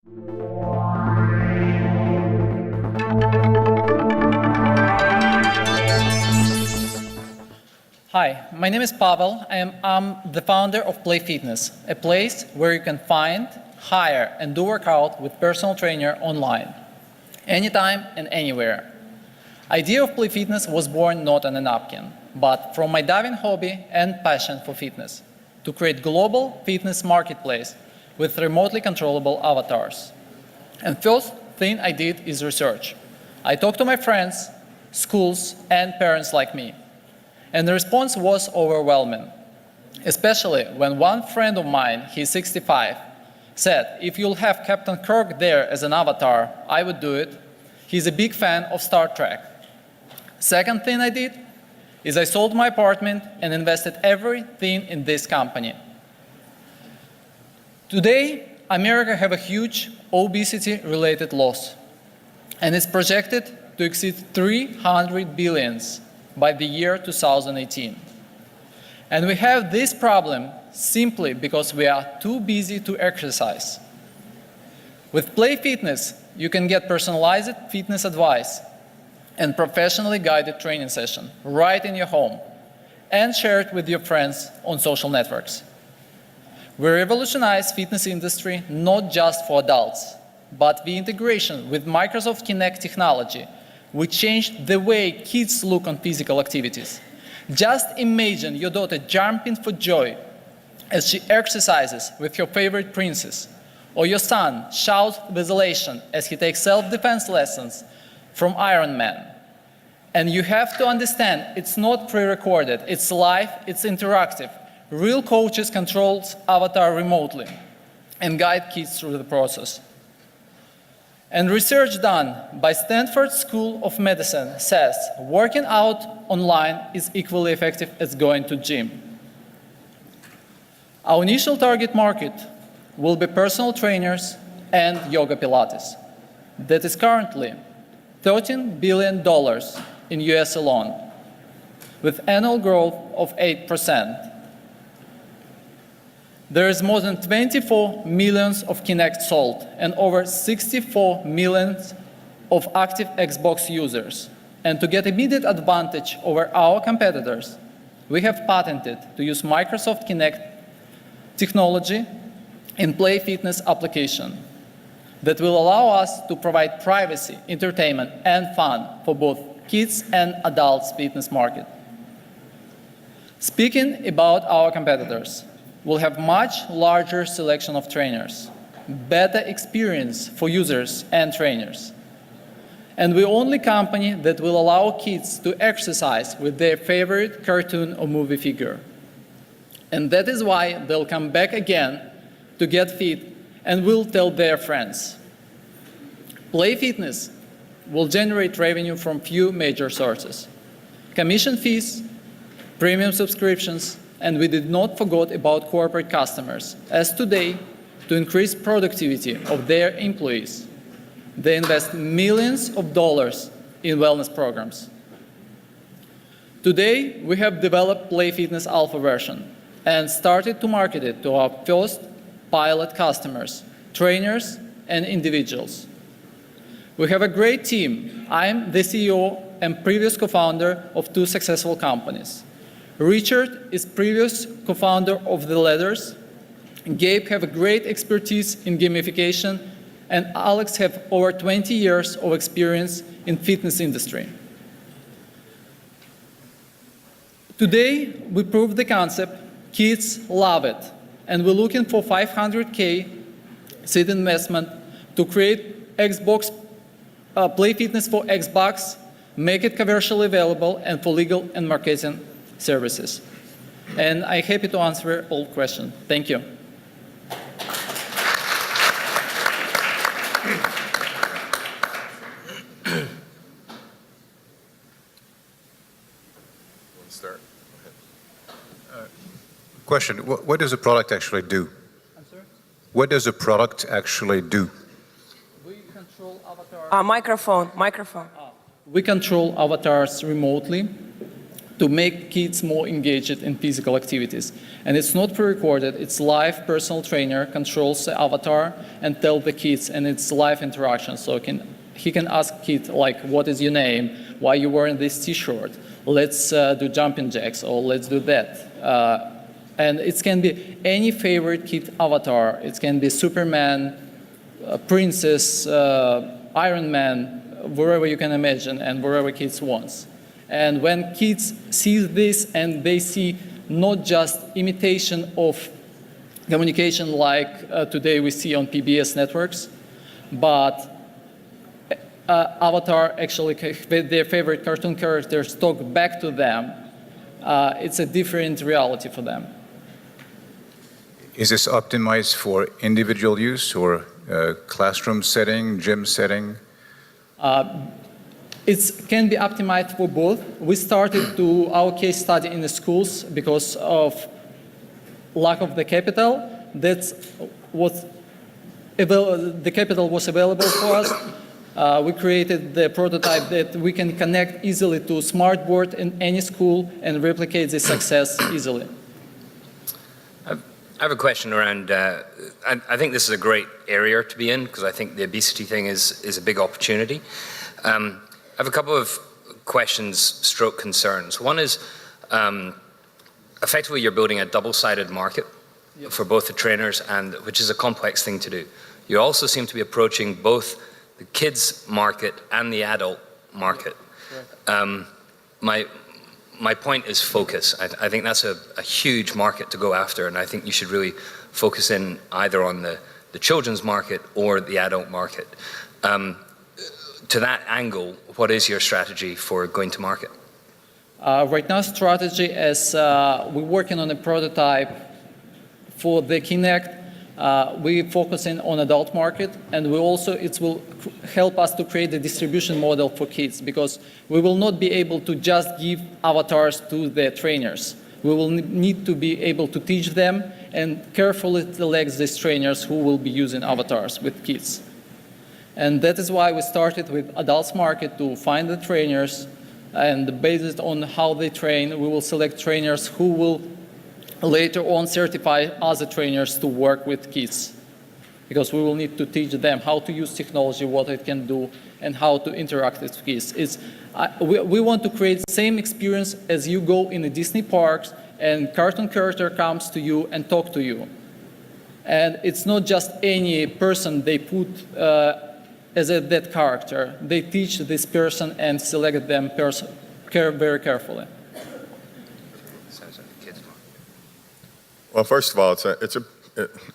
Hi, my name is Pavel. I'm the founder of PlayFitness, a place where you can find, hire, and do workout with personal trainer online, anytime and anywhere. Idea of PlayFitness was born not on a napkin, but from my diving hobby and passion for fitness, to create global fitness marketplace with remotely controllable avatars. And first thing I did is research. I talked to my friends, schools, and parents like me. And the response was overwhelming, especially when one friend of mine, he's 65, said, if you'll have Captain Kirk there as an avatar, I would do it. He's a big fan of Star Trek. Second thing I did is I sold my apartment and invested everything in this company. Today, America have a huge obesity-related loss, and it's projected to exceed 300 billion by the year 2018. And we have this problem simply because we are too busy to exercise. With PlayFitness, you can get personalized fitness advice and professionally guided training session right in your home and share it with your friends on social networks. We revolutionize fitness industry not just for adults, but the integration with Microsoft Kinect technology, which changed the way kids look on physical activities. Just imagine your daughter jumping for joy as she exercises with her favorite princess, or your son shouts with elation as he takes self-defense lessons from Iron Man. And you have to understand, it's not pre-recorded, it's live, it's interactive. Real coaches control avatar remotely and guide kids through the process. And research done by Stanford School of Medicine says working out online is equally effective as going to gym. Our initial target market will be personal trainers and yoga Pilates. That is currently $13 billion in US alone, with annual growth of 8%. There is more than 24 million of Kinect sold and over 64 million of active Xbox users. And to get immediate advantage over our competitors, we have patented to use Microsoft Kinect technology in PlayFitness application that will allow us to provide privacy, entertainment, and fun for both kids and adults fitness market. Speaking about our competitors, we'll have much larger selection of trainers, better experience for users and trainers. And we're the only company that will allow kids to exercise with their favorite cartoon or movie figure. And that is why they'll come back again to get fit and will tell their friends. PlayFitness will generate revenue from few major sources: commission fees, premium subscriptions, and we did not forget about corporate customers, as today, to increase productivity of their employees, they invest millions of dollars in wellness programs. Today, we have developed PlayFitness Alpha version and started to market it to our first pilot customers, trainers, and individuals. We have a great team. I'm the CEO and previous co-founder of 2 successful companies. Richard is previous co-founder of The Ladders. Gabe have a great expertise in gamification, and Alex have over 20 years of experience in fitness industry. Today, we proved the concept, kids love it, and we're looking for $500K seed investment to create Xbox, PlayFitness for Xbox, make it commercially available, and for legal and marketing services. And I'm happy to answer all questions. Thank you. Start. Go ahead. Question, what does a product actually do? I'm sorry? What does a product actually do? We control avatars. Microphone. We control avatars remotely to make kids more engaged in physical activities. And it's not pre-recorded, it's live. Personal trainer controls the avatar and tells the kids, and it's live interaction. So he can ask kid, like, what is your name? Why are you wearing this t-shirt? Let's do jumping jacks, or let's do that. And it can be any favorite kid avatar. It can be Superman, Princess, Iron Man, wherever you can imagine and wherever kids want. And when kids see this and they see not just imitation of communication like today we see on PBS networks, but avatar actually with their favorite cartoon characters talk back to them, it's a different reality for them. Is this optimized for individual use or classroom setting, gym setting? It can be optimized for both. We started to our case study in the schools because of lack of the capital. That's what the capital was available for us. We created the prototype that we can connect easily to smartboard in any school and replicate the success easily. I have a question around, I think this is a great area to be in because I think the obesity thing is a big opportunity. I have a couple of questions stroke concerns. One is, effectively you're building a double-sided market for both the trainers, and which is a complex thing to do. You also seem to be approaching both the kids market and the adult market. My point is focus. I think that's a huge market to go after, and I think you should really focus in either on the children's market or the adult market. To that angle, what is your strategy for going to market? Right now, strategy is we're working on a prototype for the Kinect. We're focusing on adult market, and it will help us to create a distribution model for kids, because we will not be able to just give avatars to the trainers. We will need to be able to teach them and carefully select these trainers who will be using avatars with kids. And that is why we started with adults market to find the trainers, and based on how they train, we will select trainers who will later on certify other trainers to work with kids, because we will need to teach them how to use technology, what it can do, and how to interact with kids. We want to create the same experience as you go in the Disney parks and cartoon character comes to you and talk to you. And it's not just any person they put as that character. They teach this person and select them very carefully. Well, first of all,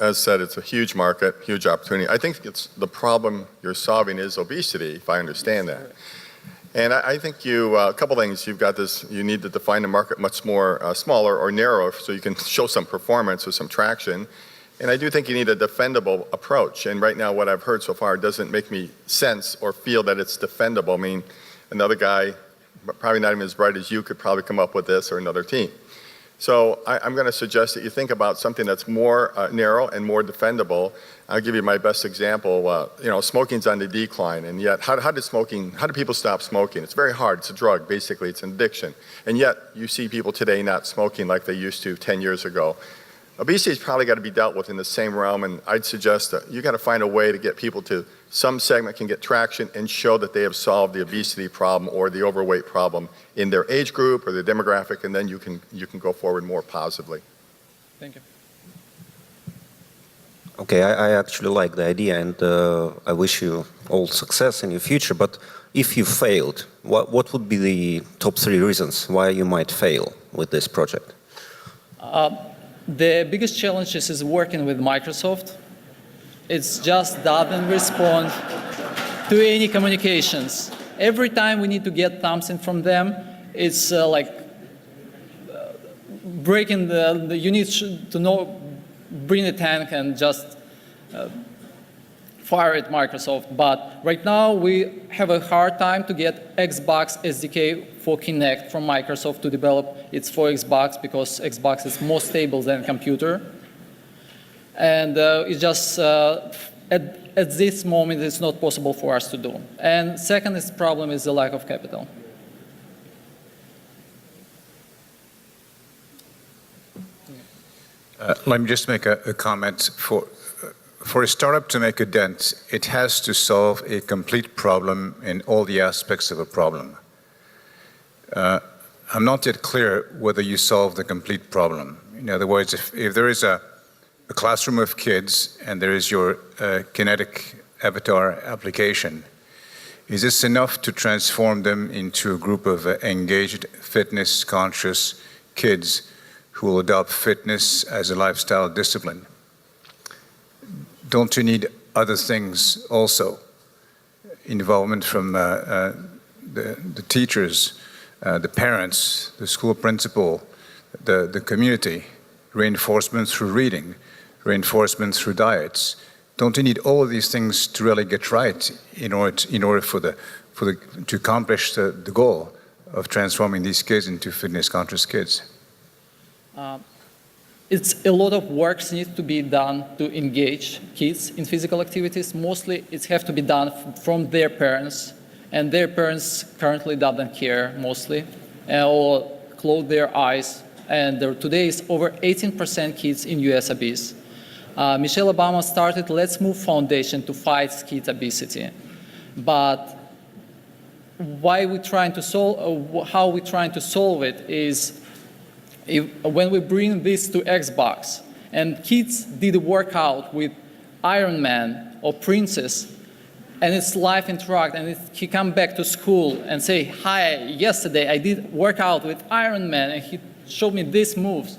as said, it's a huge market, huge opportunity. I think the problem you're solving is obesity, if I understand that. And I think a couple things. You've got this, you need to define the market much more smaller or narrow so you can show some performance or some traction. And I do think you need a defendable approach. And right now, what I've heard so far doesn't make me sense or feel that it's defendable. I mean, another guy, probably not even as bright as you, could probably come up with this, or another team. So I'm going to suggest that you think about something that's more narrow and more defendable. I'll give you my best example. Smoking's on the decline, and yet how do people stop smoking? It's very hard. It's a drug, basically. It's an addiction. And yet you see people today not smoking like they used to 10 years ago. Obesity has probably got to be dealt with in the same realm, and I'd suggest that you got to find a way to get people to some segment can get traction and show that they have solved the obesity problem or the overweight problem in their age group or their demographic, and then you can go forward more positively. Thank you. Okay, I actually like the idea, and I wish you all success in your future. But if you failed, what would be the top 3 reasons why you might fail with this project? The biggest challenge is working with Microsoft. It just doesn't respond to any communications. Every time we need to get something from them, it's like breaking you need to bring a tank and just fire at Microsoft. But right now we have a hard time to get Xbox SDK for Kinect from Microsoft to develop. It's for Xbox because Xbox is more stable than computer. And it's just, at this moment, it's not possible for us to do. And second problem is the lack of capital. Let me just make a comment. For a startup to make a dent, it has to solve a complete problem in all the aspects of a problem. I'm not yet clear whether you solve the complete problem. In other words, if there is a classroom of kids and there is your kinetic avatar application, is this enough to transform them into a group of engaged, fitness-conscious kids who will adopt fitness as a lifestyle discipline? Don't you need other things also? Involvement from the teachers, the parents, the school principal, the community, reinforcement through reading, reinforcement through diets. Don't you need all of these things to really get right in order to accomplish the goal of transforming these kids into fitness-conscious kids? It's a lot of work needs to be done to engage kids in physical activities. Mostly it has to be done from their parents, and their parents currently doesn't care mostly, or close their eyes. And today is over 18% kids in US obese. Michelle Obama started Let's Move Foundation to fight kids obesity. But how we're trying to solve it is when we bring this to Xbox and kids did a workout with Iron Man or Princess, and it's live interact, and he come back to school and say, hi, yesterday I did workout with Iron Man and he showed me these moves.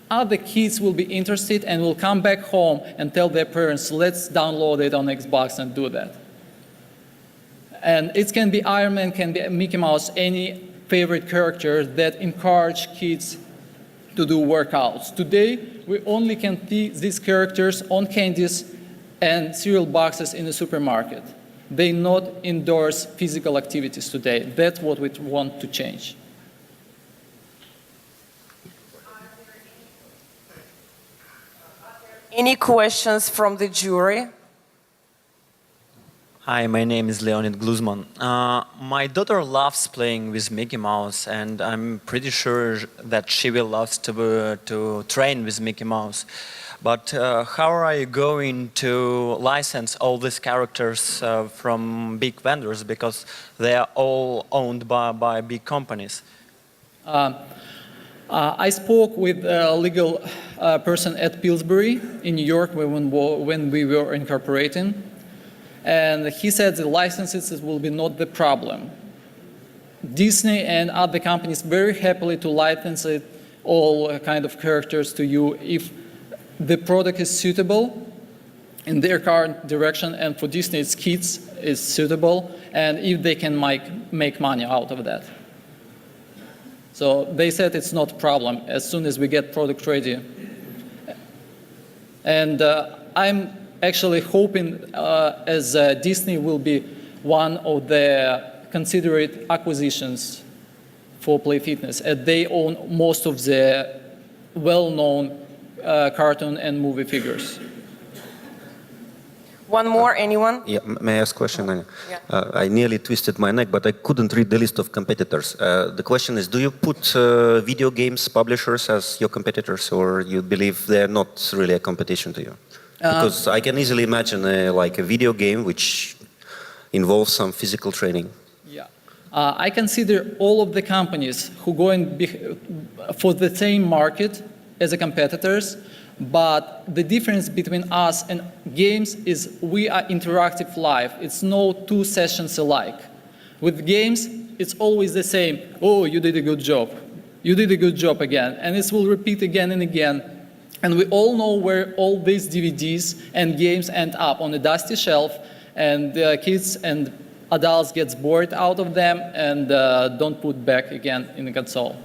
Other kids will be interested and will come back home and tell their parents, let's download it on Xbox and do that. And it can be Iron Man, can be Mickey Mouse, any favorite character that encourage kids to do workouts. Today, we only can see these characters on candies and cereal boxes in the supermarket. They not endorse physical activities today. That's what we want to change. Any questions from the jury? Hi, my name is Leonid Gluzman. My daughter loves playing with Mickey Mouse, and I'm pretty sure that she will love to train with Mickey Mouse. But how are you going to license all these characters from big vendors, because they are all owned by big companies? I spoke with a legal person at Pillsbury in New York when we were incorporating. And he said the licenses will be not the problem. Disney and other companies very happily to license it, all kind of characters to you if the product is suitable in their current direction, and for Disney it's kids is suitable, and if they can make money out of that. So they said it's not a problem as soon as we get product ready. And I'm actually hoping as Disney will be one of the considered acquisitions for PlayFitness, as they own most of the well-known cartoon and movie figures. One more, anyone? Yeah, may I ask a question? Yeah. I nearly twisted my neck, but I couldn't read the list of competitors. The question is, do you put video games publishers as your competitors, or you believe they're not really a competition to you? Because I can easily imagine like a video game which involves some physical training. Yeah, I consider all of the companies who go for the same market as a competitors, but the difference between us and games is we are interactive live. It's no two sessions alike. With games, it's always the same. Oh, you did a good job. You did a good job again. And it will repeat again and again. And we all know where all these DVDs and games end up, on a dusty shelf, and kids and adults get bored out of them and don't put back again in the console.